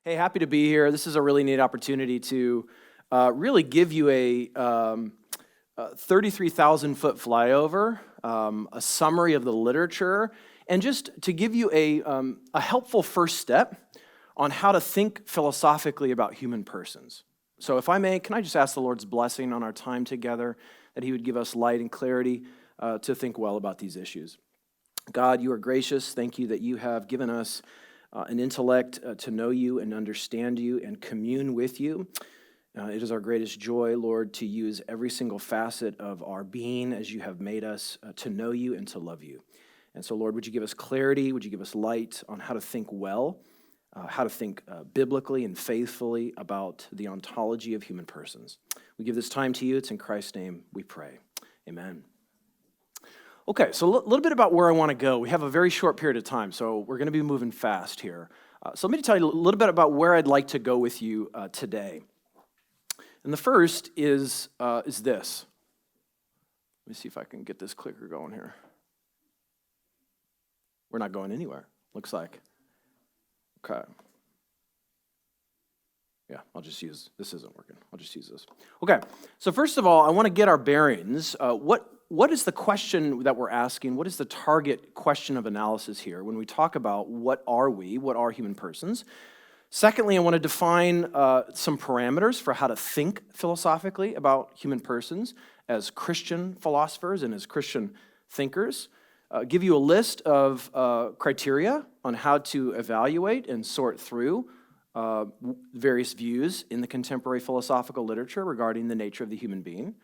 Hey, happy to be here. This is a really neat opportunity to really give you a 33,000-foot flyover, a summary of the literature, and just to give you a helpful first step on how to think philosophically about human persons. So if I may, can I just ask the Lord's blessing on our time together, that He would give us light and clarity to think well about these issues. God, you are gracious. Thank you that you have given us an intellect to know you and understand you and commune with you. It is our greatest joy, Lord, to use every single facet of our being as you have made us to know you and to love you. And so, Lord, would you give us clarity? Would you give us light on how to think well, how to think biblically and faithfully about the ontology of human persons? We give this time to you. It's in Christ's name we pray. Amen. Okay, so a little bit about where I want to go. We have a very short period of time, so we're going to be moving fast here. So let me tell you a little bit about where I'd like to go with you today. And the first is this. Let me see if I can get this clicker going here. We're not going anywhere, looks like. Okay. Yeah, I'll just use, this isn't working. I'll just use this. Okay, so first of all, I want to get our bearings. What is the question that we're asking? What is the target question of analysis here when we talk about what are we, what are human persons? Secondly, I want to define some parameters for how to think philosophically about human persons as Christian philosophers and as Christian thinkers. Give you a list of criteria on how to evaluate and sort through various views in the contemporary philosophical literature regarding the nature of the human being.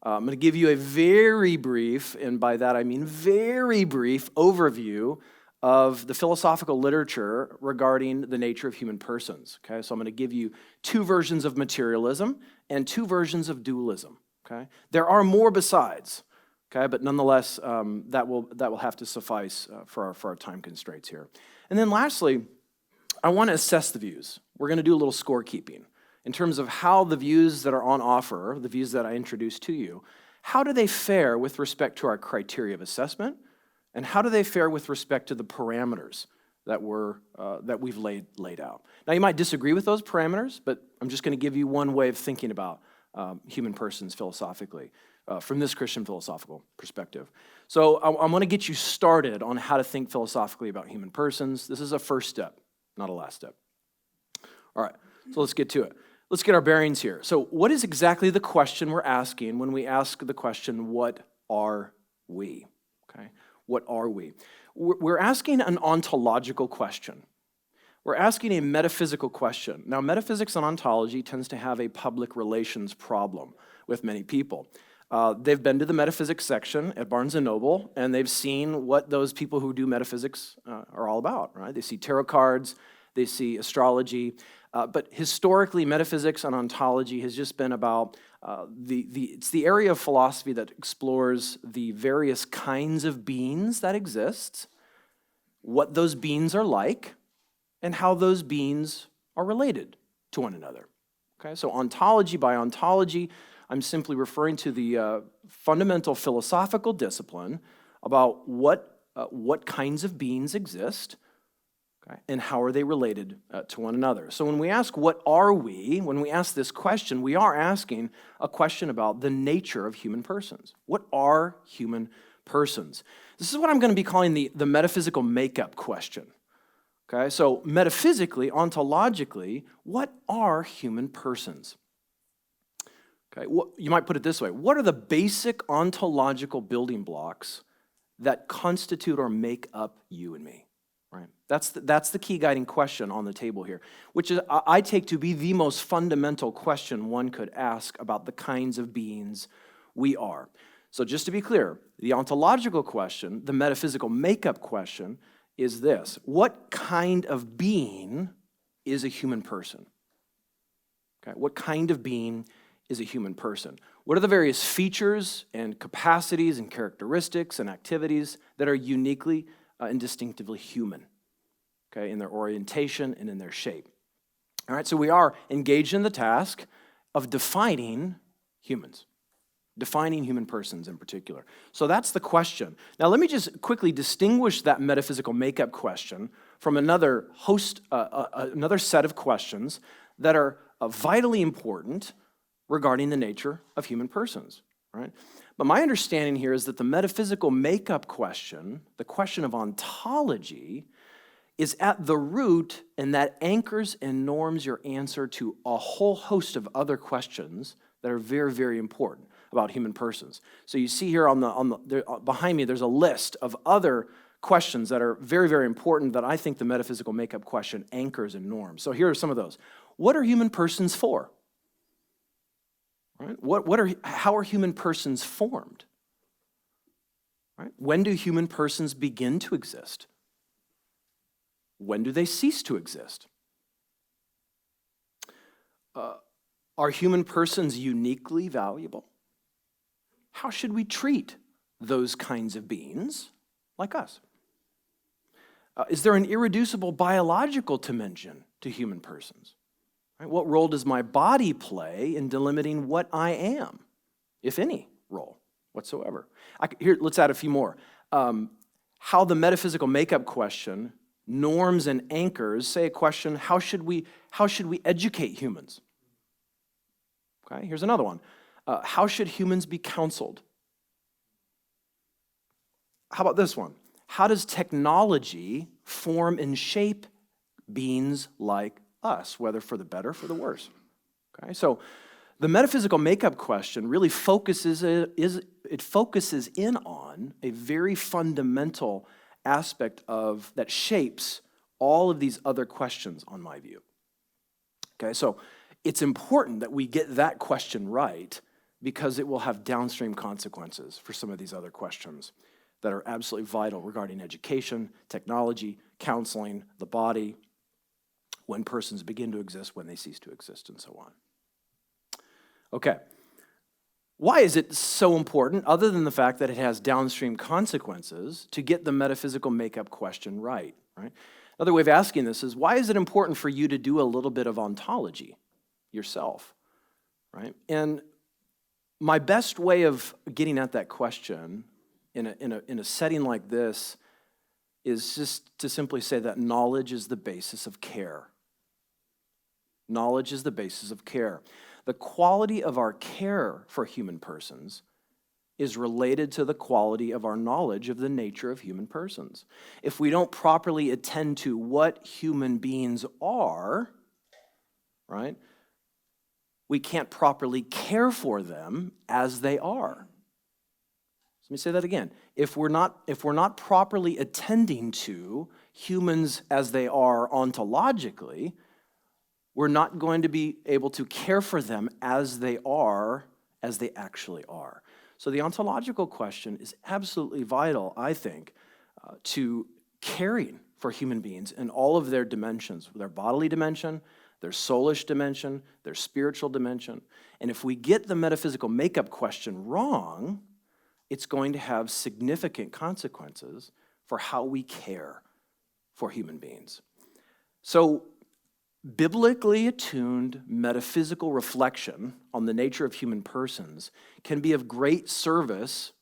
I'm going to give you a very brief, and by that I mean very brief, overview of the philosophical literature regarding the nature of human persons. Okay, so I'm going to give you two versions of materialism and two versions of dualism. Okay, there are more besides. Okay, but nonetheless, that will have to suffice for our time constraints here. And then lastly, I want to assess the views. We're going to do a little scorekeeping in terms of how the views that are on offer, the views that I introduced to you, how do they fare with respect to our criteria of assessment, and how do they fare with respect to the parameters that we've laid out? Now, you might disagree with those parameters, but I'm just going to give you one way of thinking about human persons philosophically from this Christian philosophical perspective. So I'm going to get you started on how to think philosophically about human persons. This is a first step, not a last step. All right, so let's get to it. Let's get our bearings here. So what is exactly the question we're asking when we ask the question, what are we? Okay, what are we? We're asking an ontological question. We're asking a metaphysical question. Now, metaphysics and ontology tends to have a public relations problem with many people. They've been to the metaphysics section at Barnes & Noble, and they've seen what those people who do metaphysics are all about, right? They see tarot cards, they see astrology, but historically, metaphysics and ontology has just been about it's the area of philosophy that explores the various kinds of beings that exist, what those beings are like, and how those beings are related to one another. Okay, so ontology by ontology, I'm simply referring to the fundamental philosophical discipline about what kinds of beings exist, okay, and how are they related to one another. So when we ask what are we, when we ask this question, we are asking a question about the nature of human persons. What are human persons? This is what I'm going to be calling the metaphysical makeup question. Okay, so metaphysically, ontologically, what are human persons? Okay, you might put it this way. What are the basic ontological building blocks that constitute or make up you and me? Right? That's the key guiding question on the table here, which is I take to be the most fundamental question one could ask about the kinds of beings we are. So just to be clear, the ontological question, the metaphysical makeup question, is this: what kind of being is a human person? Okay, what kind of being is a human person? What are the various features and capacities and characteristics and activities that are uniquely and distinctively human, okay, in their orientation and in their shape? All right, so we are engaged in the task of defining humans, defining human persons in particular. So that's the question. Now let me just quickly distinguish that metaphysical makeup question from another set of questions that are vitally important regarding the nature of human persons, right? But my understanding here is that the metaphysical makeup question, the question of ontology, is at the root, and that anchors and norms your answer to a whole host of other questions that are very, very important about human persons. So you see here behind me, there's a list of other questions that are very, very important that I think the metaphysical makeup question anchors and norms. So here are some of those. What are human persons for? Right? How are human persons formed? Right? When do human persons begin to exist? When do they cease to exist? Are human persons uniquely valuable? How should we treat those kinds of beings like us? Is there an irreducible biological dimension to human persons? Right? What role does my body play in delimiting what I am, if any role whatsoever? Here, let's add a few more. How the metaphysical makeup question, norms and anchors, say a question, how should we educate humans? Okay, here's another one. How should humans be counseled? How about this one? How does technology form and shape beings like us, whether for the better or for the worse? Okay, so the metaphysical makeup question really focuses in on a very fundamental aspect that shapes all of these other questions, on my view. Okay, so it's important that we get that question right because it will have downstream consequences for some of these other questions that are absolutely vital regarding education, technology, counseling, the body, when persons begin to exist, when they cease to exist, and so on. Okay. Why is it so important, other than the fact that it has downstream consequences, to get the metaphysical makeup question right? Another way of asking this is, why is it important for you to do a little bit of ontology yourself? Right? And my best way of getting at that question in a setting like this is just to simply say that knowledge is the basis of care. Knowledge is the basis of care. The quality of our care for human persons is related to the quality of our knowledge of the nature of human persons. If we don't properly attend to what human beings are, right, we can't properly care for them as they are. Let me say that again. If we're not properly attending to humans as they are ontologically, we're not going to be able to care for them as they actually are. So the ontological question is absolutely vital, I think, to caring for human beings in all of their dimensions, their bodily dimension, their soulish dimension, their spiritual dimension. And if we get the metaphysical makeup question wrong, it's going to have significant consequences for how we care for human beings. So, biblically attuned metaphysical reflection on the nature of human persons can be of great service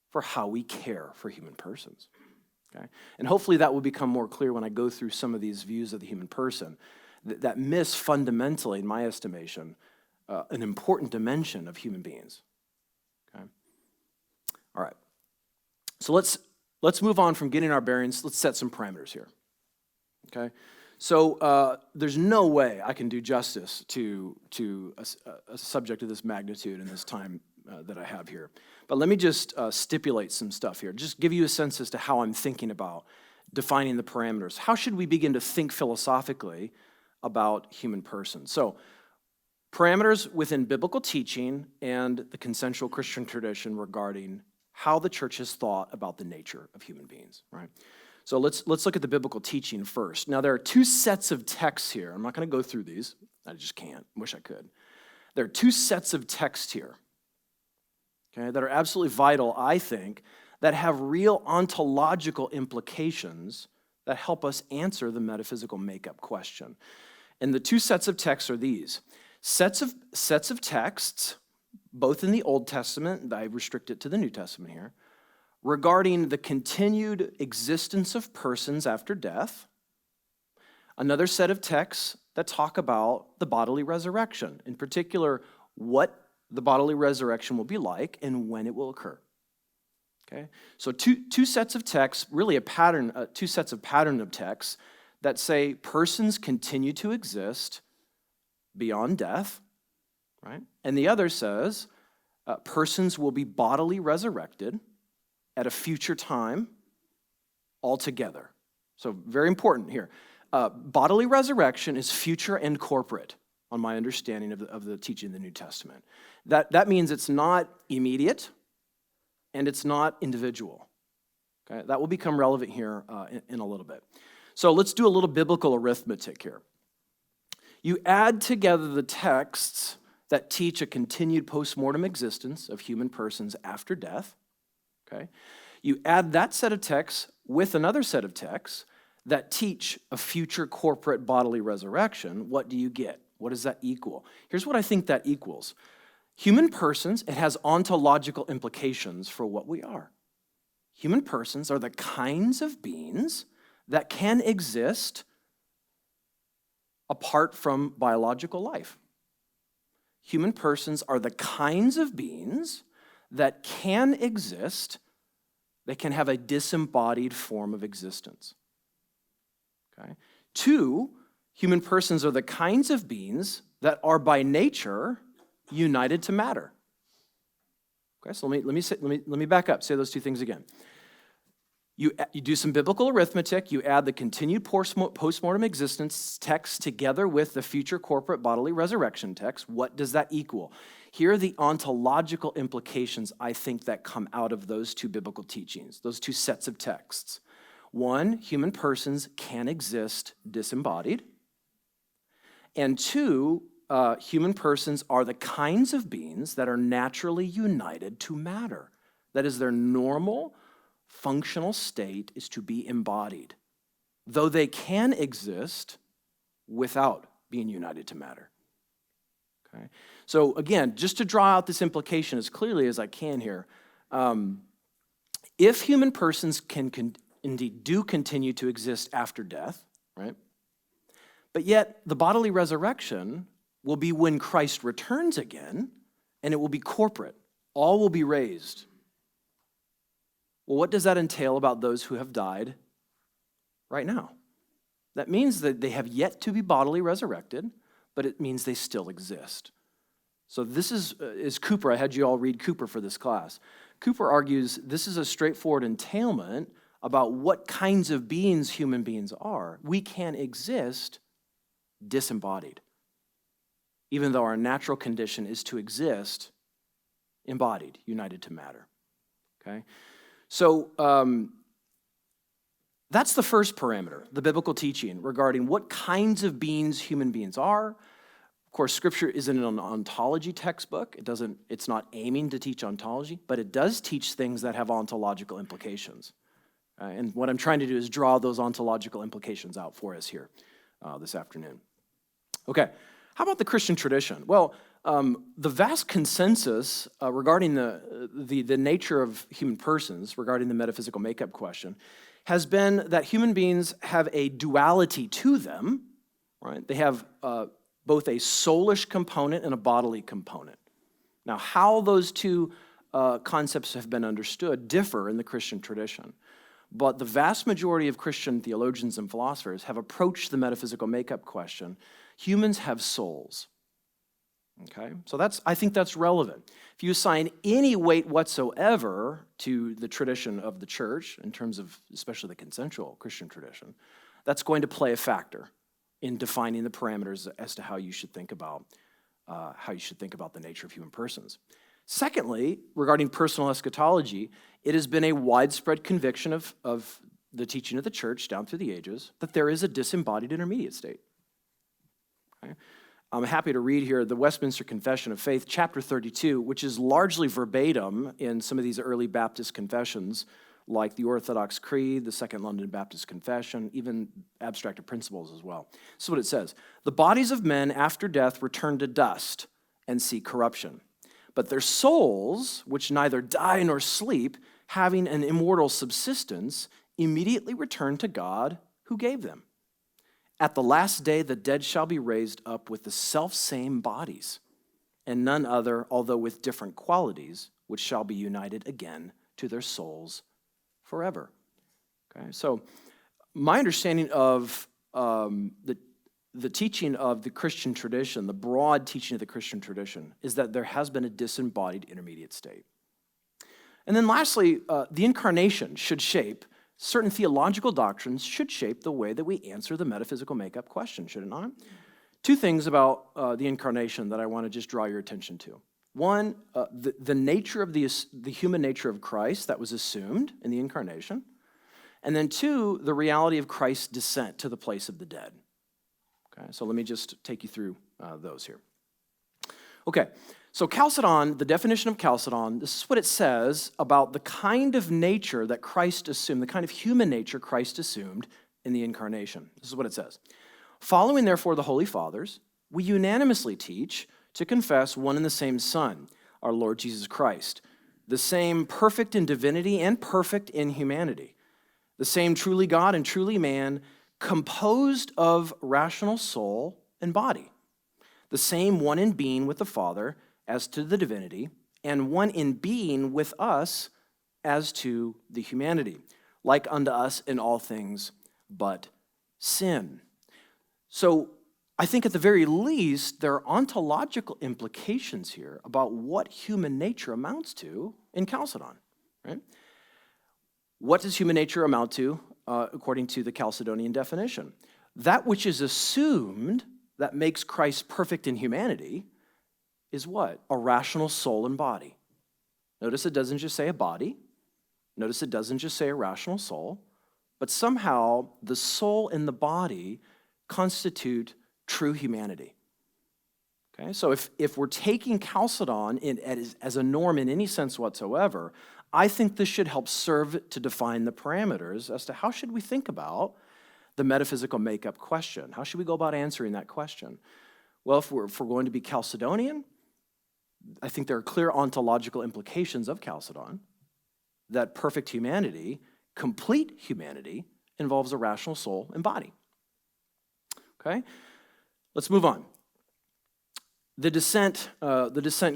for how we care for human persons. Okay? And hopefully that will become more clear when I go through some of these views of the human person that miss fundamentally, in my estimation, an important dimension of human beings. Okay? All right. So let's move on from getting our bearings. Let's set some parameters here. Okay? So there's no way I can do justice to a subject of this magnitude in this time that I have here. But let me just stipulate some stuff here. Just give you a sense as to how I'm thinking about defining the parameters. How should we begin to think philosophically about human persons? So parameters within biblical teaching and the consensual Christian tradition regarding how the church has thought about the nature of human beings, right? So let's look at the biblical teaching first. Now, there are two sets of texts here. I'm not going to go through these. I just can't. Wish I could. There are two sets of texts here, okay, that are absolutely vital, I think, that have real ontological implications that help us answer the metaphysical makeup question. And the two sets of texts are these. Sets of texts both in the Old Testament, I restrict it to the New Testament here, regarding the continued existence of persons after death. Another set of texts that talk about the bodily resurrection, in particular, what the bodily resurrection will be like and when it will occur. Okay, so two sets of texts, really two sets of pattern of texts that say persons continue to exist beyond death, right? And the other says persons will be bodily resurrected at a future time altogether. So very important here. Bodily resurrection is future and corporate, on my understanding of the teaching of the New Testament. That means it's not immediate and it's not individual. Okay? That will become relevant here in a little bit. So let's do a little biblical arithmetic here. You add together the texts that teach a continued post-mortem existence of human persons after death. Okay? You add that set of texts with another set of texts that teach a future corporate bodily resurrection. What do you get? What does that equal? Here's what I think that equals. Human persons, it has ontological implications for what we are. Human persons are the kinds of beings that can exist apart from biological life. Human persons are the kinds of beings that can exist, they can have a disembodied form of existence. Okay? 2, human persons are the kinds of beings that are by nature united to matter. Okay, so let me back up, say those two things again. You do some biblical arithmetic, you add the continued post-mortem existence text together with the future corporate bodily resurrection text. What does that equal? Here are the ontological implications I think that come out of those two biblical teachings, those two sets of texts. 1, human persons can exist disembodied. And 2, human persons are the kinds of beings that are naturally united to matter. That is, their normal functional state is to be embodied, though they can exist without being united to matter. Okay? So again, just to draw out this implication as clearly as I can here, if human persons can indeed do continue to exist after death, right? But yet the bodily resurrection will be when Christ returns again, and it will be corporate. All will be raised. Well, what does that entail about those who have died right now? That means that they have yet to be bodily resurrected, but it means they still exist. So this is Cooper. I had you all read Cooper for this class. Cooper argues this is a straightforward entailment about what kinds of beings human beings are. We can exist disembodied, even though our natural condition is to exist embodied, united to matter. Okay? So that's the first parameter, the biblical teaching regarding what kinds of beings human beings are. Of course, Scripture isn't an ontology textbook. It's not aiming to teach ontology, but it does teach things that have ontological implications. And what I'm trying to do is draw those ontological implications out for us here this afternoon. Okay, how about the Christian tradition? Well, the vast consensus regarding the nature of human persons, regarding the metaphysical makeup question, has been that human beings have a duality to them, right? They have both a soulish component and a bodily component. Now, how those two concepts have been understood differ in the Christian tradition. But the vast majority of Christian theologians and philosophers have approached the metaphysical makeup question. Humans have souls. Okay, so I think that's relevant. If you assign any weight whatsoever to the tradition of the church, in terms of especially the consensual Christian tradition, that's going to play a factor in defining the parameters as to how you should think about the nature of human persons. Secondly, regarding personal eschatology, it has been a widespread conviction of the teaching of the church down through the ages that there is a disembodied intermediate state. Okay? I'm happy to read here the Westminster Confession of Faith, chapter 32, which is largely verbatim in some of these early Baptist confessions, like the Orthodox Creed, the Second London Baptist Confession, even Abstracted Principles as well. This is what it says. The bodies of men after death return to dust and see corruption. But their souls, which neither die nor sleep, having an immortal subsistence, immediately return to God who gave them. At the last day, the dead shall be raised up with the selfsame bodies, and none other, although with different qualities, which shall be united again to their souls forever. Okay, so my understanding of the teaching of the Christian tradition, the broad teaching of the Christian tradition, is that there has been a disembodied intermediate state. And then lastly, the Incarnation should shape, certain theological doctrines should shape the way that we answer the metaphysical makeup question, should it not? Two things about the Incarnation that I want to just draw your attention to. One, the nature of the human nature of Christ that was assumed in the Incarnation. And then two, the reality of Christ's descent to the place of the dead. Okay, so let me just take you through those here. Okay, so Chalcedon, the definition of Chalcedon, this is what it says about the kind of nature that Christ assumed, the kind of human nature Christ assumed in the Incarnation. This is what it says. Following, therefore, the Holy Fathers, we unanimously teach to confess one and the same Son, our Lord Jesus Christ, the same perfect in divinity and perfect in humanity, the same truly God and truly man, composed of rational soul and body, the same one in being with the Father as to the divinity, and one in being with us as to the humanity, like unto us in all things but sin. So I think at the very least, there are ontological implications here about what human nature amounts to in Chalcedon, right? What does human nature amount to according to the Chalcedonian definition? That which is assumed that makes Christ perfect in humanity is what? A rational soul and body. Notice it doesn't just say a body. Notice it doesn't just say a rational soul. But somehow the soul and the body constitute true humanity. Okay, so if we're taking Chalcedon as a norm in any sense whatsoever, I think this should help serve to define the parameters as to how should we think about the metaphysical makeup question. How should we go about answering that question? Well, if we're going to be Chalcedonian, I think there are clear ontological implications of Chalcedon that perfect humanity, complete humanity, involves a rational soul and body. Okay, let's move on. The descent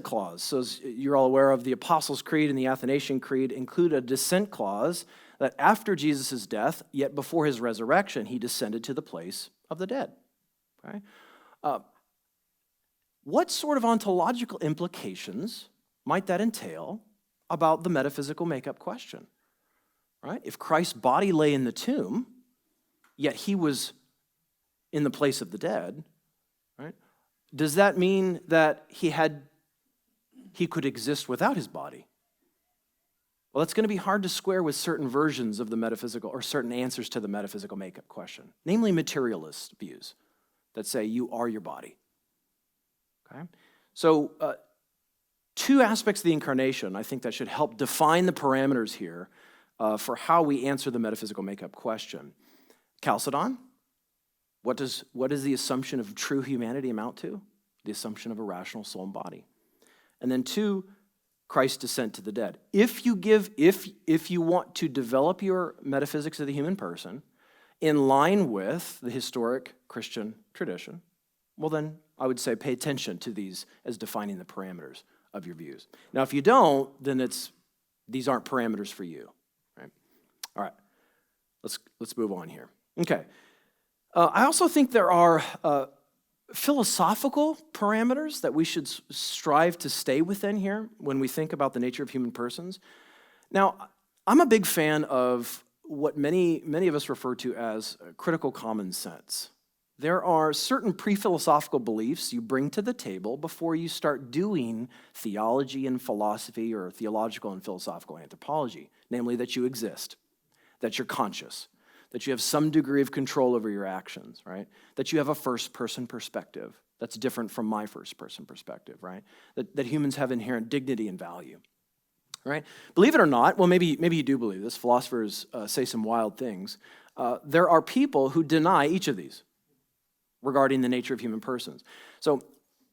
clause. So as you're all aware of, the Apostles' Creed and the Athanasian Creed include a descent clause that after Jesus' death, yet before his resurrection, he descended to the place of the dead. Okay? What sort of ontological implications might that entail about the metaphysical makeup question? Right? If Christ's body lay in the tomb, yet he was in the place of the dead, right? Does that mean that he could exist without his body? Well, that's going to be hard to square with certain versions of the metaphysical or certain answers to the metaphysical makeup question, namely materialist views that say you are your body. Okay? So two aspects of the Incarnation, I think that should help define the parameters here for how we answer the metaphysical makeup question. Chalcedon. What does the assumption of true humanity amount to? The assumption of a rational soul and body. And then two, Christ's descent to the dead. If you want to develop your metaphysics of the human person in line with the historic Christian tradition, well then I would say pay attention to these as defining the parameters of your views. Now if you don't, then these aren't parameters for you. Right? All right, let's move on here. Okay. I also think there are philosophical parameters that we should strive to stay within here when we think about the nature of human persons. Now, I'm a big fan of what many of us refer to as critical common sense. There are certain pre-philosophical beliefs you bring to the table before you start doing theology and philosophy or theological and philosophical anthropology, namely that you exist, that you're conscious, that you have some degree of control over your actions, right? That you have a first-person perspective that's different from my first-person perspective, right? That humans have inherent dignity and value, right? Believe it or not, well, maybe you do believe this. Philosophers say some wild things. There are people who deny each of these regarding the nature of human persons. So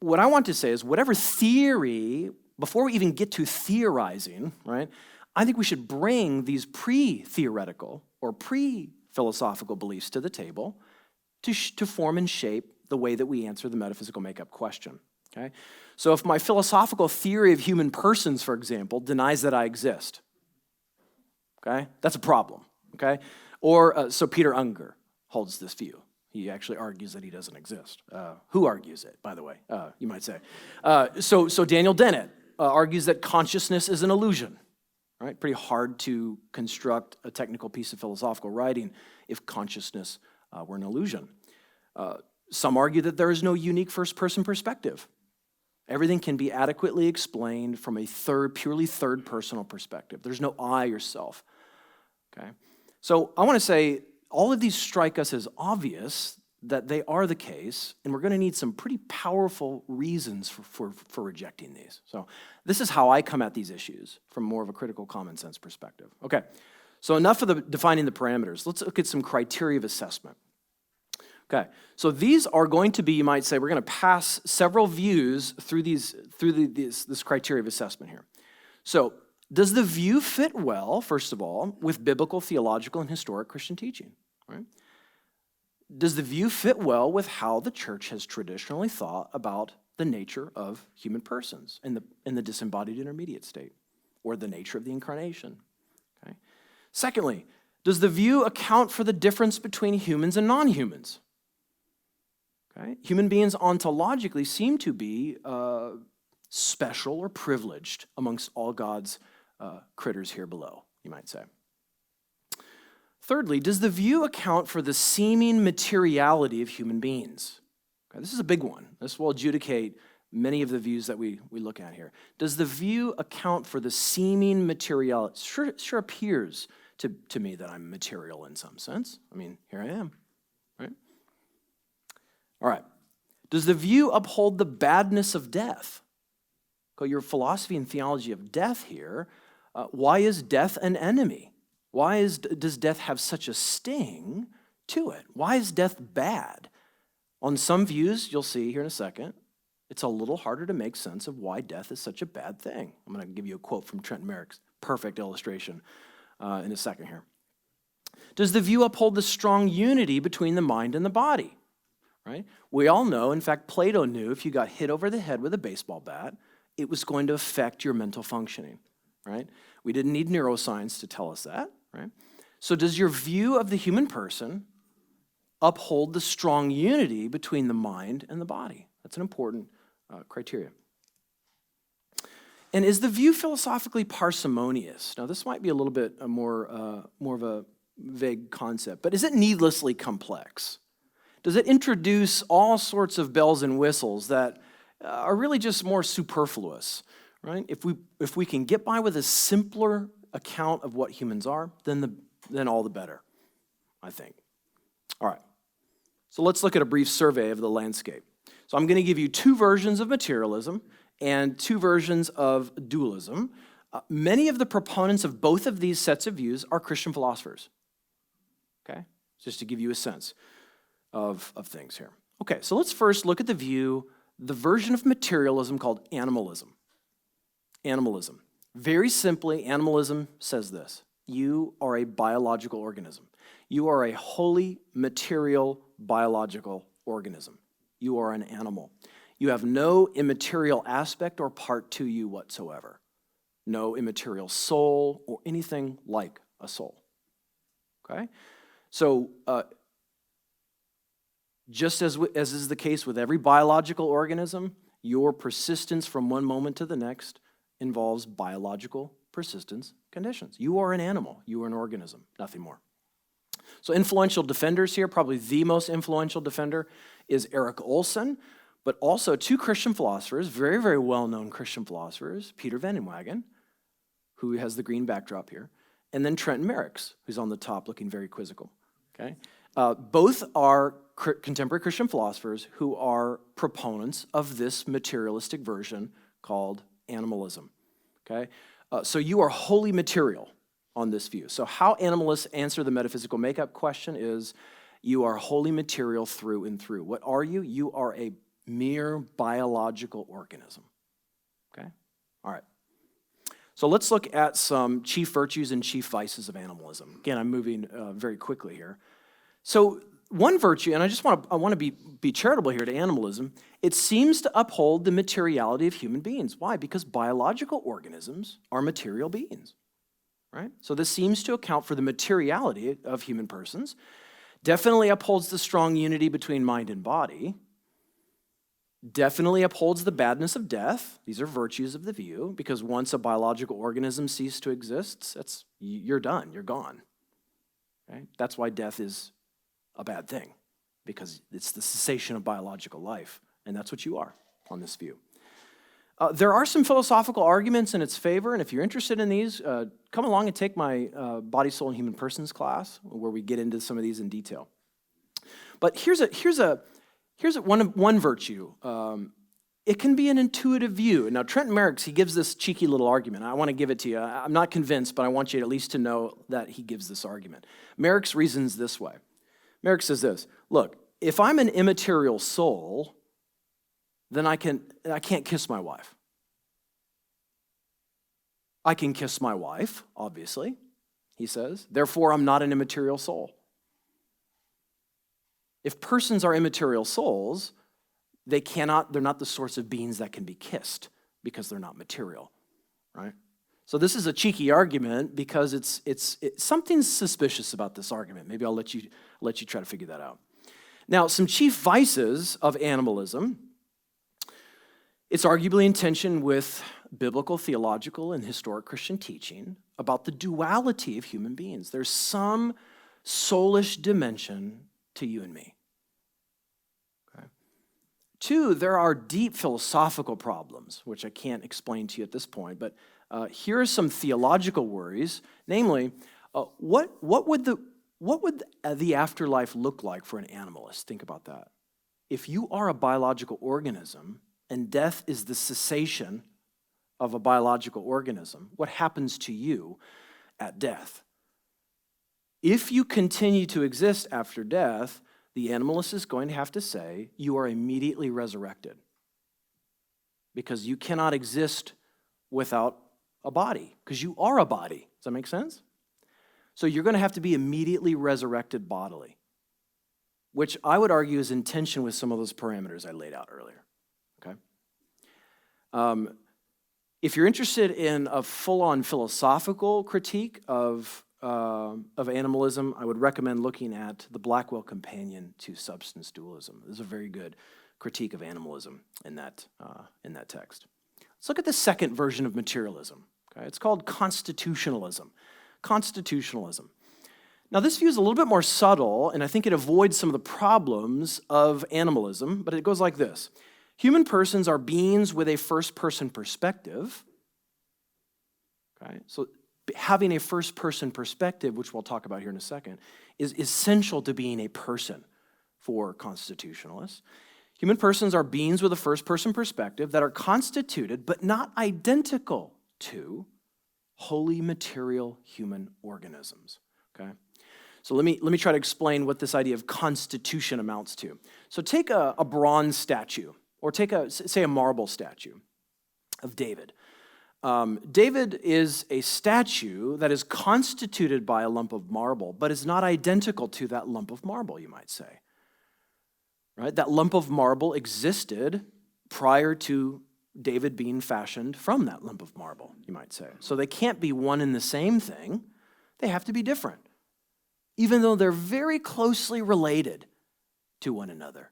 what I want to say is whatever theory before we even get to theorizing, right, I think we should bring these pre-theoretical or pre-philosophical beliefs to the table to form and shape the way that we answer the metaphysical makeup question, okay? So if my philosophical theory of human persons, for example, denies that I exist, okay, that's a problem, okay? Or, so Peter Unger holds this view. He actually argues that he doesn't exist. Who argues it, by the way, you might say. So Daniel Dennett argues that consciousness is an illusion, right? Pretty hard to construct a technical piece of philosophical writing if consciousness were an illusion. Some argue that there is no unique first-person perspective. Everything can be adequately explained from a purely third-personal perspective. There's no I or self, okay? So I want to say all of these strike us as obvious that they are the case, and we're going to need some pretty powerful reasons for rejecting these. So this is how I come at these issues from more of a critical common sense perspective. Okay, so enough of defining the parameters. Let's look at some criteria of assessment. Okay, so these are going to be, you might say, we're going to pass several views through this criteria of assessment here. So does the view fit well, first of all, with biblical, theological, and historic Christian teaching? Right? Does the view fit well with how the church has traditionally thought about the nature of human persons in the disembodied intermediate state, or the nature of the Incarnation? Okay. Secondly, does the view account for the difference between humans and non-humans? Okay. Human beings ontologically seem to be special or privileged amongst all God's critters here below, you might say. Thirdly, does the view account for the seeming materiality of human beings? Okay, this is a big one. This will adjudicate many of the views that we look at here. Does the view account for the seeming materiality? Sure appears to me that I'm material in some sense. I mean, here I am, right? All right. Does the view uphold the badness of death? Okay, your philosophy and theology of death here, why is death an enemy? Why does death have such a sting to it? Why is death bad? On some views, you'll see here in a second, it's a little harder to make sense of why death is such a bad thing. I'm going to give you a quote from Trent Merrick's perfect illustration in a second here. Does the view uphold the strong unity between the mind and the body? Right? We all know, in fact, Plato knew if you got hit over the head with a baseball bat, it was going to affect your mental functioning, right? We didn't need neuroscience to tell us that, right? So does your view of the human person uphold the strong unity between the mind and the body? That's an important criteria. And is the view philosophically parsimonious? Now, this might be a little bit more of a vague concept, but is it needlessly complex? Does it introduce all sorts of bells and whistles that are really just more superfluous, right? If we can get by with a simpler account of what humans are, then all the better, I think. All right, so let's look at a brief survey of the landscape. So I'm going to give you two versions of materialism and two versions of dualism. Many of the proponents of both of these sets of views are Christian philosophers, okay? Just to give you a sense of things here. Okay, so let's first look at the version of materialism called animalism. Animalism. Very simply, animalism says this: you are a biological organism. You are a wholly material biological organism. You are an animal. You have no immaterial aspect or part to you whatsoever. No immaterial soul or anything like a soul. Okay? So, just as is the case with every biological organism, your persistence from one moment to the next involves biological persistence conditions. You are an animal. You are an organism, nothing more. So influential defenders here, probably the most influential defender is Eric Olson, but also two Christian philosophers, very, very well-known Christian philosophers, Peter Van Inwagen, who has the green backdrop here, and then Trent Merrick's, who's on the top looking very quizzical. Okay? Both are contemporary Christian philosophers who are proponents of this materialistic version called animalism. Okay? So you are wholly material on this view. So how animalists answer the metaphysical makeup question is you are wholly material through and through. What are you? You are a mere biological organism. Okay? All right. So let's look at some chief virtues and chief vices of animalism. Again, I'm moving very quickly here. So one virtue, and I want to be charitable here to animalism, it seems to uphold the materiality of human beings. Why? Because biological organisms are material beings, right? So this seems to account for the materiality of human persons. Definitely upholds the strong unity between mind and body. Definitely upholds the badness of death. These are virtues of the view, because once a biological organism ceases to exist, you're done, you're gone. Okay? That's why death is a bad thing, because it's the cessation of biological life, and that's what you are on this view. There are some philosophical arguments in its favor, and if you're interested in these, come along and take my Body, Soul, and Human Persons class, where we get into some of these in detail. But here's one virtue. It can be an intuitive view. Now, Trenton Merrick's, he gives this cheeky little argument. I want to give it to you. I'm not convinced, but I want you at least to know that he gives this argument. Merrick's reasons this way. Merrick says this: look, if I'm an immaterial soul, then I can't kiss my wife. I can kiss my wife, obviously, he says. Therefore, I'm not an immaterial soul. If persons are immaterial souls, they're not the source of beings that can be kissed because they're not material, right? So this is a cheeky argument because it's something's suspicious about this argument. Maybe I'll let you try to figure that out. Now, some chief vices of animalism. It's arguably in tension with biblical, theological, and historic Christian teaching about the duality of human beings. There's some soulish dimension to you and me. Okay. 2, there are deep philosophical problems, which I can't explain to you at this point, but here are some theological worries. Namely, what would the afterlife look like for an animalist? Think about that. If you are a biological organism and death is the cessation of a biological organism, what happens to you at death? If you continue to exist after death, the animalist is going to have to say you are immediately resurrected, because you cannot exist without a body, because you are a body. Does that make sense? So you're going to have to be immediately resurrected bodily, which I would argue is in tension with some of those parameters I laid out earlier. Okay. If you're interested in a full-on philosophical critique of animalism, I would recommend looking at the Blackwell Companion to Substance Dualism. This is a very good critique of animalism in that text. Let's look at the second version of materialism. Okay? It's called Constitutionalism. Constitutionalism. Now, this view is a little bit more subtle, and I think it avoids some of the problems of animalism, but it goes like this. Human persons are beings with a first-person perspective. Okay? So having a first-person perspective, which we'll talk about here in a second, is essential to being a person for constitutionalists. Human persons are beings with a first-person perspective that are constituted but not identical to wholly material human organisms. Okay? So let me try to explain what this idea of constitution amounts to. So take a bronze statue, or take say a marble statue of David. David is a statue that is constituted by a lump of marble, but is not identical to that lump of marble, you might say. Right? That lump of marble existed prior to David being fashioned from that lump of marble, you might say. So they can't be one and the same thing. They have to be different, even though they're very closely related to one another.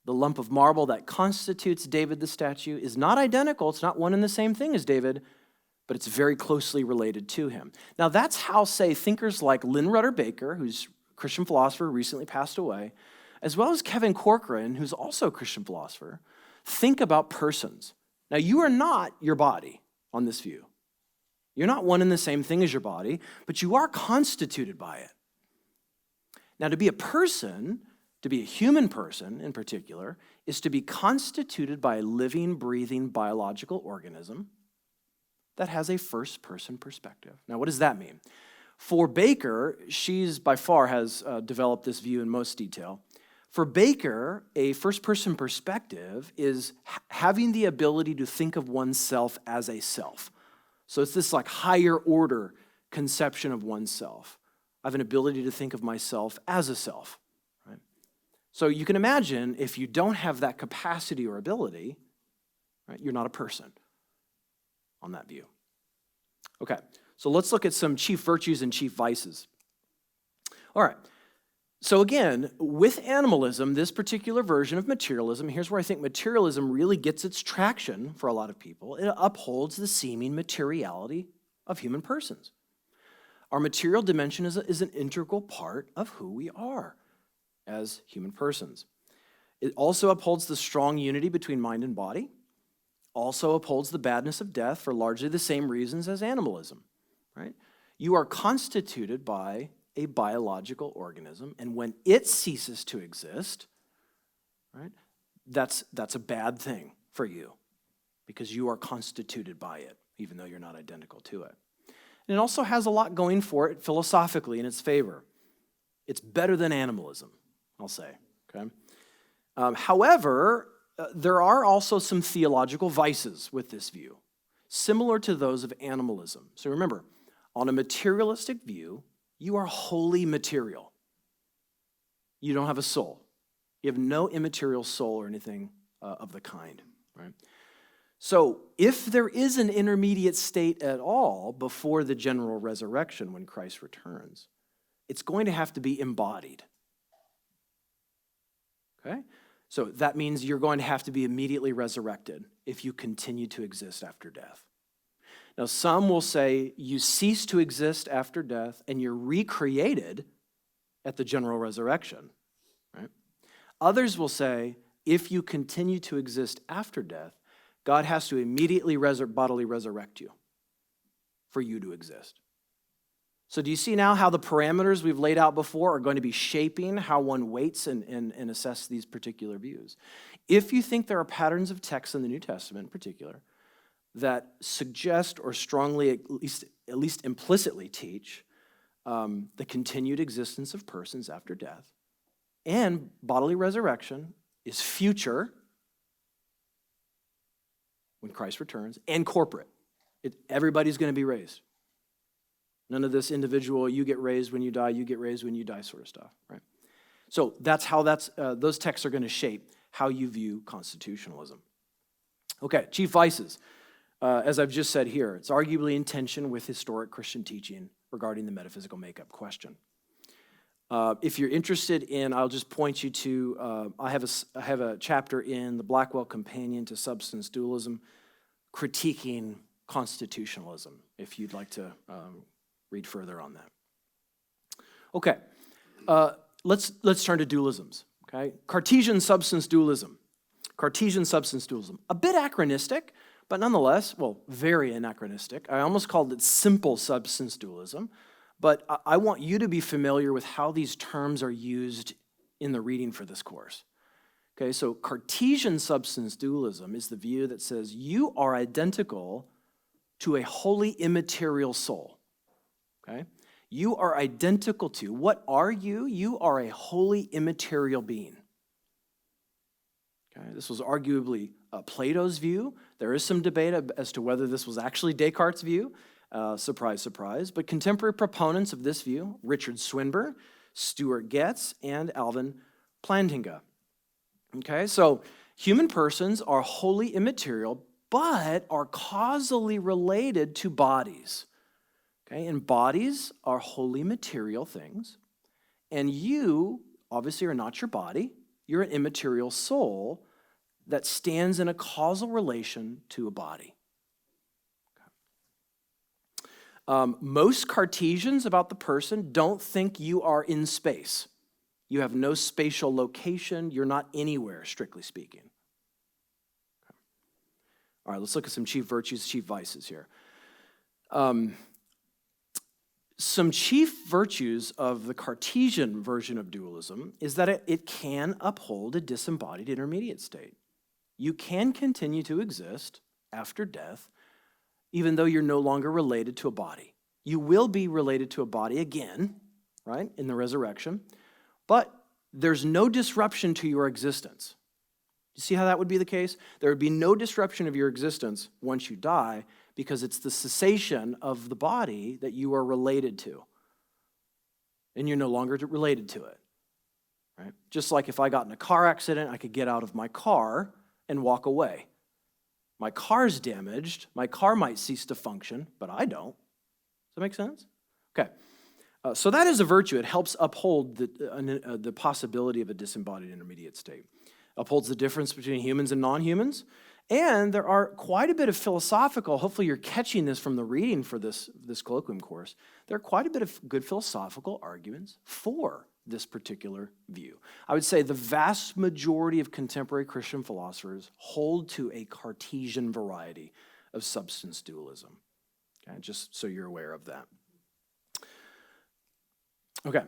The lump of marble that constitutes David the statue is not identical. It's not one and the same thing as David, but it's very closely related to him. Now, that's how, say, thinkers like Lynn Rudder Baker, who's a Christian philosopher, recently passed away, as well as Kevin Corcoran, who's also a Christian philosopher, think about persons. Now, you are not your body on this view. You're not one and the same thing as your body, but you are constituted by it. Now, to be a person, to be a human person in particular, is to be constituted by a living, breathing, biological organism that has a first-person perspective. Now, what does that mean? For Baker, she's by far has developed this view in most detail. For Baker, a first-person perspective is having the ability to think of oneself as a self. So it's this like higher order conception of oneself. I have an ability to think of myself as a self. Right? So you can imagine if you don't have that capacity or ability, right, you're not a person on that view. Okay, so let's look at some chief virtues and chief vices. All right. So again, with animalism, this particular version of materialism, here's where I think materialism really gets its traction for a lot of people. It upholds the seeming materiality of human persons. Our material dimension is an integral part of who we are as human persons. It also upholds the strong unity between mind and body, also upholds the badness of death for largely the same reasons as animalism, right? You are constituted by a biological organism, and when it ceases to exist, right, that's a bad thing for you because you are constituted by it, even though you're not identical to it. And it also has a lot going for it philosophically in its favor. It's better than animalism, I'll say, okay? However, there are also some theological vices with this view, similar to those of animalism. So remember, on a materialistic view, you are wholly material. You don't have a soul. You have no immaterial soul or anything of the kind, right? So if there is an intermediate state at all before the general resurrection when Christ returns, it's going to have to be embodied. Okay? So that means you're going to have to be immediately resurrected if you continue to exist after death. Now, some will say you cease to exist after death and you're recreated at the general resurrection, right? Others will say if you continue to exist after death, God has to immediately bodily resurrect you for you to exist. So do you see now how the parameters we've laid out before are going to be shaping how one weights and assess these particular views? If you think there are patterns of text in the New Testament in particular that suggest or strongly, at least implicitly teach the continued existence of persons after death, and bodily resurrection is future when Christ returns, and corporate. Everybody's going to be raised. None of this individual, you get raised when you get raised when you die sort of stuff, right? So that's how those texts are going to shape how you view constitutionalism. Okay, chief vices. As I've just said here, it's arguably in tension with historic Christian teaching regarding the metaphysical makeup question. If you're interested in, I'll just point you to, I have a chapter in the Blackwell Companion to Substance Dualism, critiquing constitutionalism, if you'd like to read further on that. Okay, let's turn to dualisms, okay? Cartesian substance dualism. Cartesian substance dualism. A bit anachronistic, but nonetheless, well, very anachronistic. I almost called it simple substance dualism, but I want you to be familiar with how these terms are used in the reading for this course. Okay, so Cartesian substance dualism is the view that says you are identical to a wholly immaterial soul. Okay? You are identical to, what are you? You are a wholly immaterial being. Okay? This was arguably Plato's view. There is some debate as to whether this was actually Descartes' view. Surprise, surprise. But contemporary proponents of this view, Richard Swinburne, Stuart Getz, and Alvin Plantinga. Okay, so human persons are wholly immaterial, but are causally related to bodies. Okay, and bodies are wholly material things. And you, obviously, are not your body. You're an immaterial soul that stands in a causal relation to a body. Most Cartesians about the person don't think you are in space. You have no spatial location. You're not anywhere, strictly speaking. Okay. All right, let's look at some chief virtues, chief vices here. Some chief virtues of the Cartesian version of dualism is that it can uphold a disembodied intermediate state. You can continue to exist after death, even though you're no longer related to a body. You will be related to a body again, right, in the resurrection, but there's no disruption to your existence. You see how that would be the case? There would be no disruption of your existence once you die because it's the cessation of the body that you are related to. And you're no longer related to it. Right? Just like if I got in a car accident, I could get out of my car and walk away. My car's damaged. My car might cease to function, but I don't. Does that make sense? Okay. So that is a virtue. It helps uphold the possibility of a disembodied intermediate state. Upholds the difference between humans and non-humans. And there are quite a bit of philosophical, hopefully you're catching this from the reading for this colloquium course, there are quite a bit of good philosophical arguments for this particular view. I would say the vast majority of contemporary Christian philosophers hold to a Cartesian variety of substance dualism. Okay, just so you're aware of that. Okay.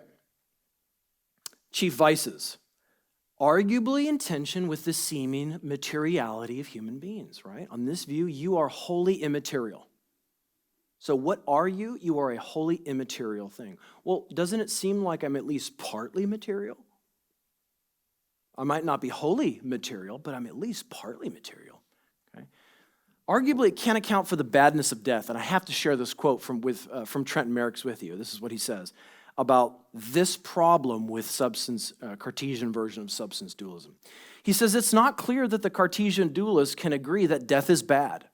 Chief vices. Arguably in tension with the seeming materiality of human beings, right? On this view, you are wholly immaterial. So what are you? You are a wholly immaterial thing. Well, doesn't it seem like I'm at least partly material? I might not be wholly material, but I'm at least partly material. Okay? Arguably, it can't account for the badness of death, and I have to share this quote from Trenton Merrick's with you. This is what he says about this problem with Cartesian version of substance dualism. He says, it's not clear that the Cartesian dualist can agree that death is bad.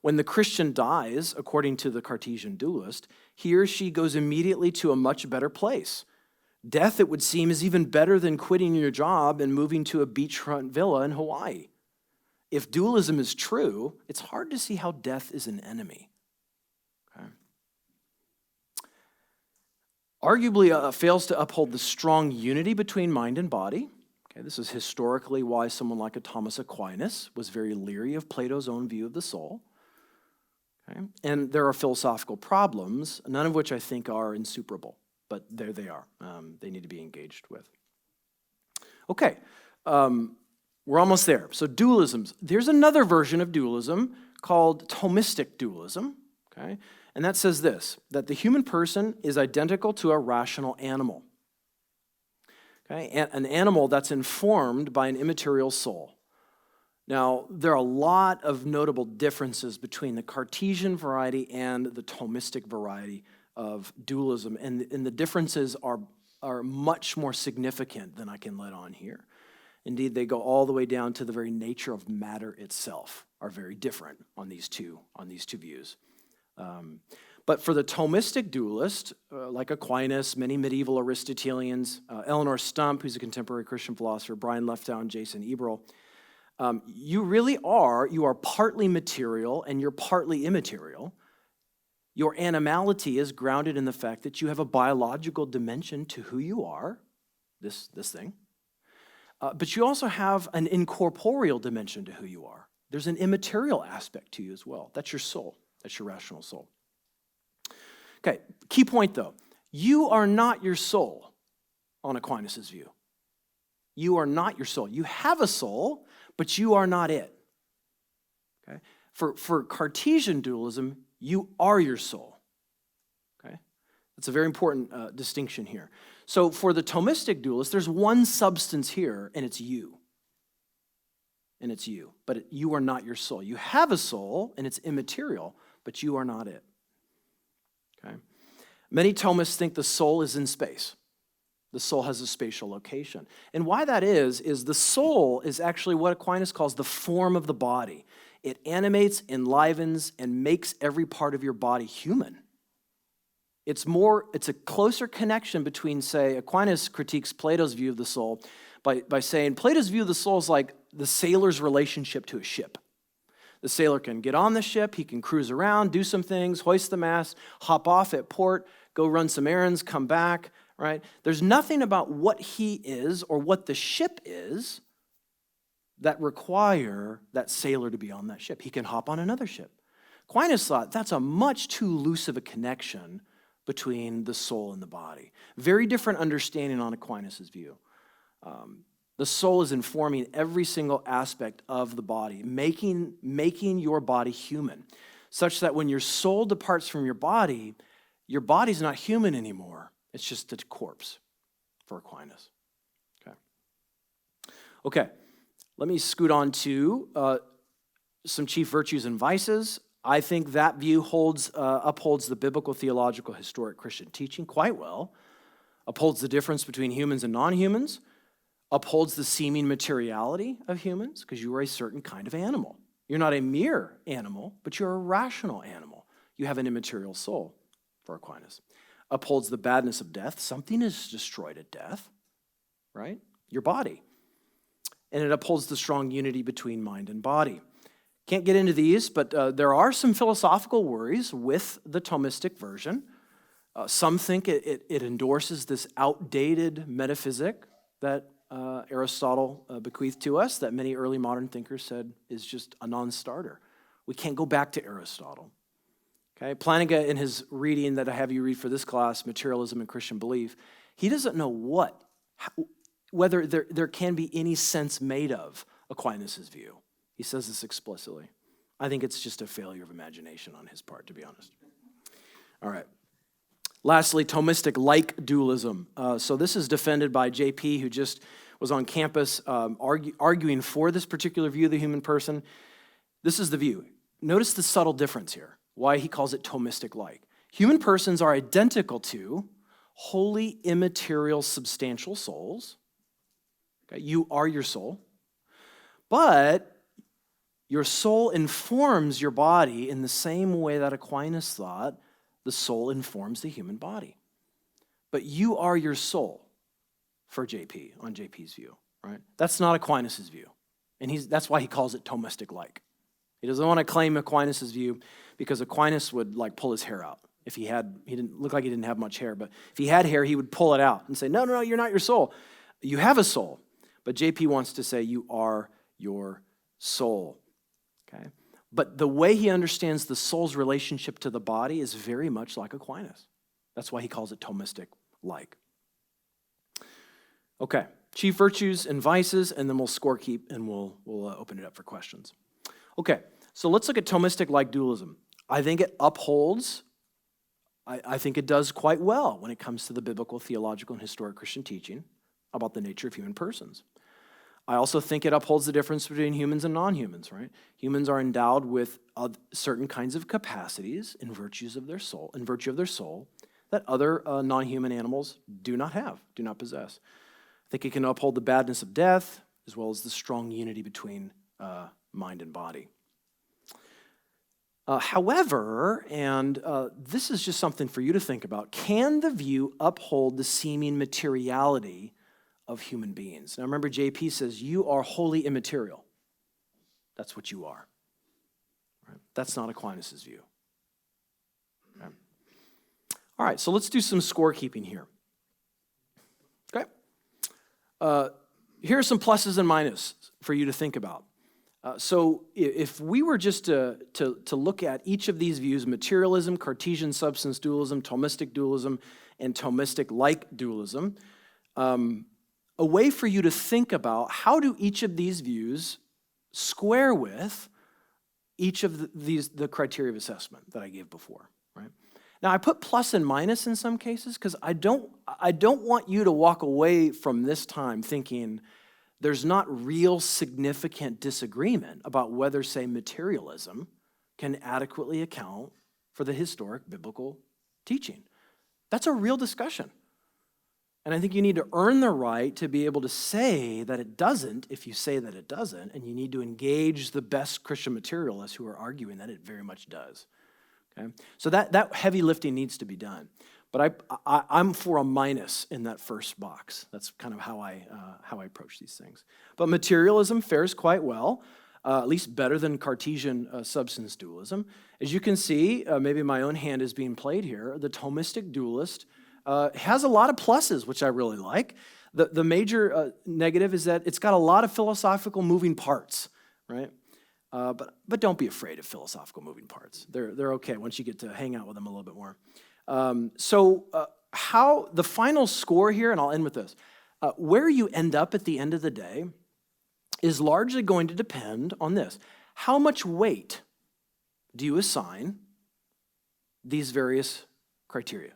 When the Christian dies, according to the Cartesian dualist, he or she goes immediately to a much better place. Death, it would seem, is even better than quitting your job and moving to a beachfront villa in Hawaii. If dualism is true, it's hard to see how death is an enemy. Okay. Arguably fails to uphold the strong unity between mind and body. Okay, this is historically why someone like a Thomas Aquinas was very leery of Plato's own view of the soul. Okay? And there are philosophical problems, none of which I think are insuperable, but there they are. They need to be engaged with. Okay, we're almost there. So dualisms. There's another version of dualism called Thomistic dualism. Okay? And that says this, that the human person is identical to a rational animal. Okay? An animal that's informed by an immaterial soul. Now, there are a lot of notable differences between the Cartesian variety and the Thomistic variety of dualism, and the differences are much more significant than I can let on here. Indeed, they go all the way down to the very nature of matter itself, are very different on these two views. But for the Thomistic dualist, like Aquinas, many medieval Aristotelians, Eleanor Stump, who's a contemporary Christian philosopher, Brian Leftow, and Jason Eberl, you are partly material and you're partly immaterial. Your animality is grounded in the fact that you have a biological dimension to who you are, this thing. But you also have an incorporeal dimension to who you are. There's an immaterial aspect to you as well. That's your soul. That's your rational soul. Okay, key point though. You are not your soul on Aquinas' view. You are not your soul. You have a soul, but you are not it. Okay? For Cartesian dualism, you are your soul. Okay? That's a very important distinction here. So for the Thomistic dualist, there's one substance here, and it's you. And it's you. But you are not your soul. You have a soul, and it's immaterial, but you are not it. Okay? Many Thomists think the soul is in space. The soul has a spatial location. And why that is the soul is actually what Aquinas calls the form of the body. It animates, enlivens, and makes every part of your body human. It's a closer connection between, say, Aquinas critiques Plato's view of the soul by saying Plato's view of the soul is like the sailor's relationship to a ship. The sailor can get on the ship, he can cruise around, do some things, hoist the mast, hop off at port, go run some errands, come back, right? There's nothing about what he is or what the ship is that require that sailor to be on that ship. He can hop on another ship. Aquinas thought that's a much too loose of a connection between the soul and the body. Very different understanding on Aquinas' view. The soul is informing every single aspect of the body, making your body human, such that when your soul departs from your body's not human anymore. It's just a corpse for Aquinas. Okay, let me scoot on to some chief virtues and vices. I think that view upholds the biblical, theological, historic Christian teaching quite well, upholds the difference between humans and non-humans, upholds the seeming materiality of humans, because you are a certain kind of animal. You're not a mere animal, but you're a rational animal. You have an immaterial soul, for Aquinas. Upholds the badness of death. Something is destroyed at death, right? Your body. And it upholds the strong unity between mind and body. Can't get into these, but there are some philosophical worries with the Thomistic version. Some think it endorses this outdated metaphysic that Aristotle bequeathed to us, that many early modern thinkers said is just a non-starter. We can't go back to Aristotle. Okay, Plantinga, in his reading that I have you read for this class, Materialism and Christian Belief, he doesn't know whether there can be any sense made of Aquinas' view. He says this explicitly. I think it's just a failure of imagination on his part, to be honest. All right. Lastly, Thomistic-like dualism. So this is defended by JP, who just was on campus arguing for this particular view of the human person. This is the view. Notice the subtle difference here, why he calls it Thomistic-like. Human persons are identical to wholly immaterial substantial souls. Okay, you are your soul. But your soul informs your body in the same way that Aquinas thought the soul informs the human body. But you are your soul for JP, on JP's view, right? That's not Aquinas' view. And that's why he calls it Thomistic-like. He doesn't want to claim Aquinas' view because Aquinas would pull his hair out. If he didn't look like he didn't have much hair, but if he had hair, he would pull it out and say, no, you're not your soul. You have a soul. But JP wants to say you are your soul, okay? But the way he understands the soul's relationship to the body is very much like Aquinas. That's why he calls it Thomistic-like. Okay, chief virtues and vices, and then we'll score keep, and we'll open it up for questions. Okay, so let's look at Thomistic-like dualism. I think it upholds, I think it does quite well when it comes to the biblical, theological, and historic Christian teaching about the nature of human persons. I also think it upholds the difference between humans and non-humans, right? Humans are endowed with certain kinds of capacities in virtue of their soul that other non-human animals do not have, do not possess. I think it can uphold the badness of death as well as the strong unity between mind and body. However, and this is just something for you to think about, can the view uphold the seeming materiality of human beings? Now remember, JP says you are wholly immaterial. That's what you are. Right? That's not Aquinas' view. Okay. All right, so let's do some scorekeeping here. Okay. Here are some pluses and minuses for you to think about. So if we were just to look at each of these views, materialism, Cartesian substance dualism, Thomistic dualism, and Thomistic-like dualism, a way for you to think about how do each of these views square with each of the criteria of assessment that I gave before, right? Now I put plus and minus in some cases because I don't want you to walk away from this time thinking there's not real significant disagreement about whether, say, materialism can adequately account for the historic biblical teaching. That's a real discussion. And I think you need to earn the right to be able to say that it doesn't if you say that it doesn't, and you need to engage the best Christian materialists who are arguing that it very much does. Okay? So that heavy lifting needs to be done. But I'm for a minus in that first box. That's kind of how I approach these things. But materialism fares quite well, at least better than Cartesian substance dualism. As you can see, maybe my own hand is being played here. The Thomistic dualist has a lot of pluses, which I really like. The major negative is that it's got a lot of philosophical moving parts, right? But don't be afraid of philosophical moving parts. They're okay once you get to hang out with them a little bit more. So how the final score here, and I'll end with this, where you end up at the end of the day is largely going to depend on this. How much weight do you assign these various criteria?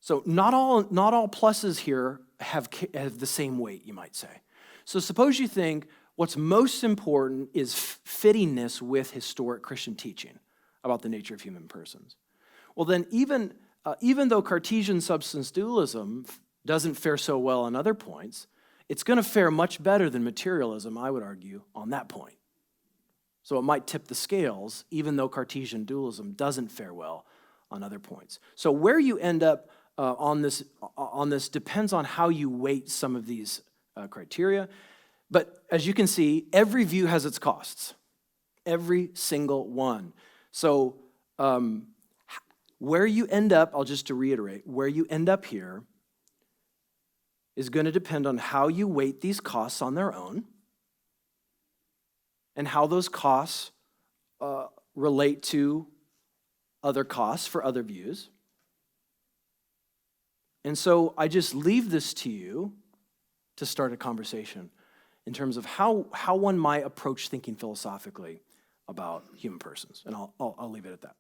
So not all pluses here have the same weight, you might say. So suppose you think what's most important is fittingness with historic Christian teaching about the nature of human persons. Well, then even though Cartesian substance dualism doesn't fare so well on other points, it's going to fare much better than materialism, I would argue, on that point. So it might tip the scales, even though Cartesian dualism doesn't fare well on other points. So where you end up on this depends on how you weight some of these criteria. But as you can see, every view has its costs. Every single one. So where you end up, to reiterate, where you end up here is going to depend on how you weight these costs on their own and how those costs relate to other costs for other views. And so I just leave this to you to start a conversation in terms of how one might approach thinking philosophically about human persons. And I'll leave it at that.